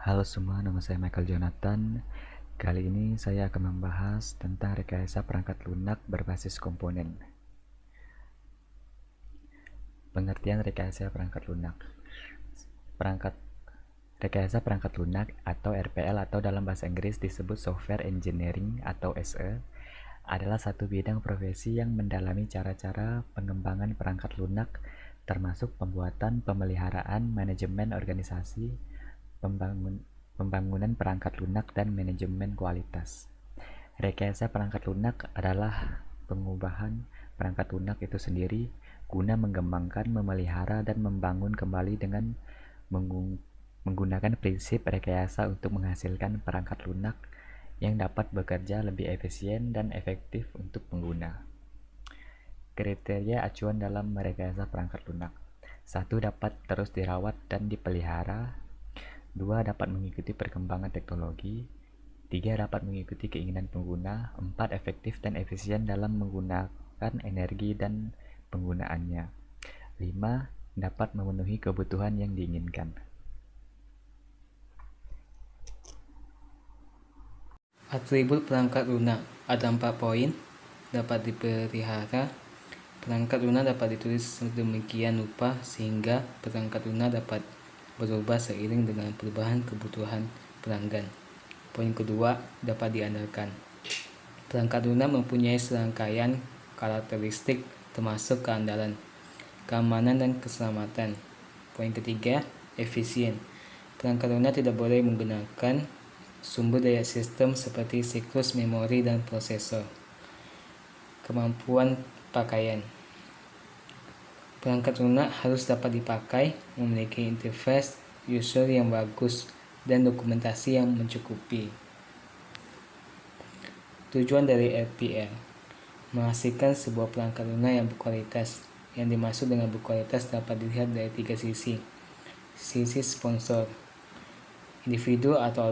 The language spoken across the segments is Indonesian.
Halo semua, nama saya Michael Jonathan. Kali ini saya akan membahas tentang rekayasa perangkat lunak berbasis komponen. Pengertian rekayasa perangkat lunak. Perangkat Rekayasa perangkat lunak atau RPL atau dalam bahasa Inggris disebut Software Engineering atau SE adalah satu bidang profesi yang mendalami cara-cara pengembangan perangkat lunak termasuk pembuatan, pemeliharaan, manajemen organisasi, pembangunan perangkat lunak dan manajemen kualitas. Rekayasa perangkat lunak adalah pengubahan perangkat lunak itu sendiri guna mengembangkan, memelihara, dan membangun kembali dengan menggunakan prinsip rekayasa untuk menghasilkan perangkat lunak yang dapat bekerja lebih efisien dan efektif untuk pengguna. Kriteria acuan dalam merekayasa perangkat lunak. 1. Dapat terus dirawat dan dipelihara. 2. Dapat mengikuti perkembangan teknologi. 3. Dapat mengikuti keinginan pengguna. 4. Efektif dan efisien dalam menggunakan energi dan penggunaannya. 5. Dapat memenuhi kebutuhan yang diinginkan. Atribut perangkat lunak ada 4 poin. Dapat dipelihara. Perangkat lunak dapat ditulis sedemikian rupa sehingga perangkat lunak dapat berubah seiring dengan perubahan kebutuhan pelanggan. Poin kedua, dapat diandalkan. Perangkat lunak mempunyai serangkaian karakteristik termasuk keandalan, keamanan, dan keselamatan. Poin ketiga, efisien. Perangkat lunak tidak boleh menggunakan sumber daya sistem seperti siklus memori dan prosesor. Kemampuan pakaian. Perangkat lunak harus dapat dipakai, memiliki interface user yang bagus, dan dokumentasi yang mencukupi. Tujuan dari RPL: menghasilkan sebuah perangkat lunak yang berkualitas. Yang dimaksud dengan berkualitas dapat dilihat dari 3 sisi. Sisi sponsor, individu atau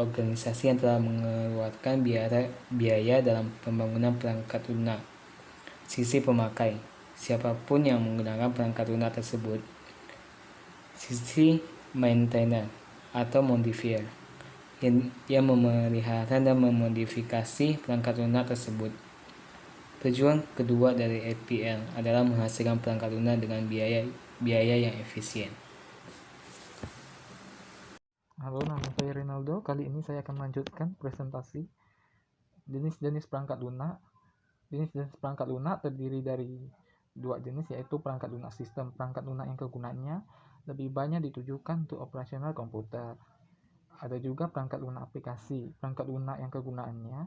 organisasi yang telah mengeluarkan biaya dalam pembangunan perangkat lunak. Sisi pemakai, siapapun yang menggunakan perangkat lunak tersebut. Sisi maintainer atau modifier, yang memelihara dan memodifikasi perangkat lunak tersebut. Tujuan kedua dari RPL adalah menghasilkan perangkat lunak dengan biaya yang efisien. Halo, nama saya Rinaldo. Kali ini saya akan melanjutkan presentasi jenis-jenis perangkat lunak. Jenis-jenis perangkat lunak terdiri dari 2 jenis, yaitu perangkat lunak sistem. Perangkat lunak yang kegunaannya lebih banyak ditujukan untuk operasional komputer. Ada juga perangkat lunak aplikasi. Perangkat lunak yang kegunaannya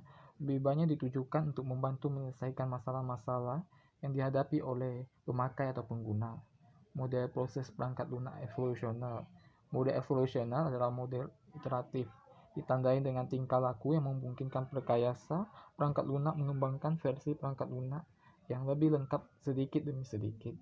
lebih banyak ditujukan untuk membantu menyelesaikan masalah-masalah yang dihadapi oleh pemakai atau pengguna. Model proses perangkat lunak evolusional. Model evolusional adalah model iteratif, ditandai dengan tingkah laku yang memungkinkan rekayasa perangkat lunak mengembangkan versi perangkat lunak yang lebih lengkap sedikit demi sedikit.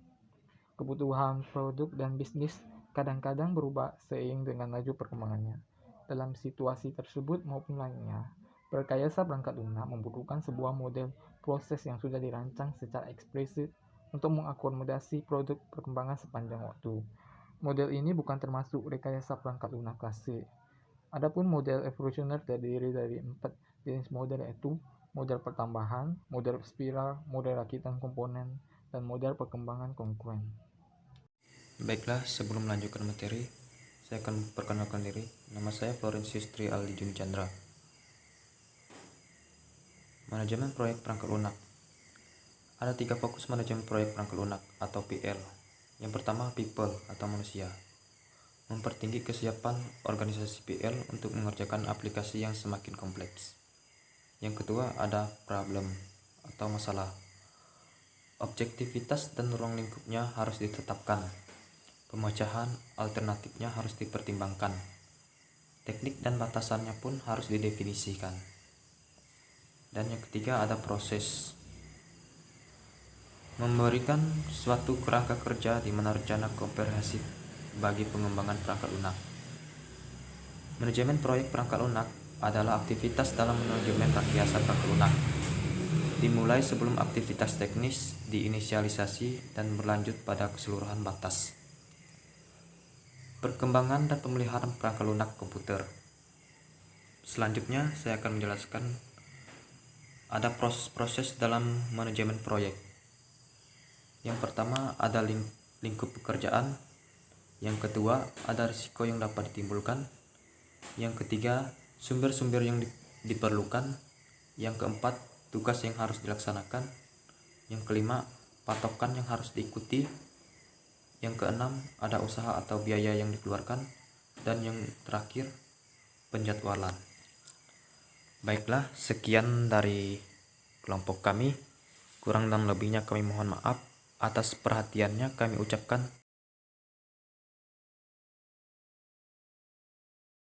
Kebutuhan produk dan bisnis kadang-kadang berubah seiring dengan laju perkembangannya. Dalam situasi tersebut maupun lainnya, rekayasa perangkat lunak membutuhkan sebuah model proses yang sudah dirancang secara eksplisit untuk mengakomodasi produk perkembangan sepanjang waktu. Model ini bukan termasuk rekayasa perangkat lunak klasik. Adapun model evolusioner terdiri dari 4 jenis model, yaitu model pertambahan, model spiral, model rakitan komponen, dan model perkembangan konkurren. Baiklah, sebelum melanjutkan materi, saya akan perkenalkan diri. Nama saya Florensius Tri Aldi Juni Chandra. Manajemen proyek perangkat lunak. Ada 3 fokus manajemen proyek perangkat lunak atau PL. Yang pertama, people atau manusia. Mempertinggi kesiapan organisasi PL untuk mengerjakan aplikasi yang semakin kompleks. Yang kedua, ada problem atau masalah. Objektivitas dan ruang lingkupnya harus ditetapkan. Pemecahan alternatifnya harus dipertimbangkan. Teknik dan batasannya pun harus didefinisikan. Dan yang ketiga, ada proses. Memberikan suatu kerangka kerja di mana rencana komprehensif bagi pengembangan perangkat lunak. Manajemen proyek perangkat lunak adalah aktivitas dalam manajemen rekayasa perangkat lunak. Dimulai sebelum aktivitas teknis diinisialisasi dan berlanjut pada keseluruhan batas. Perkembangan dan pemeliharaan perangkat lunak komputer. Selanjutnya saya akan menjelaskan ada proses-proses dalam manajemen proyek. Yang pertama ada lingkup pekerjaan. Yang kedua ada risiko yang dapat ditimbulkan. Yang ketiga sumber-sumber yang diperlukan. Yang keempat tugas yang harus dilaksanakan. Yang kelima patokan yang harus diikuti. Yang keenam ada usaha atau biaya yang dikeluarkan. Dan yang terakhir penjadwalan. Baiklah, sekian dari kelompok kami. Kurang dan lebihnya kami mohon maaf. Atas perhatiannya kami ucapkan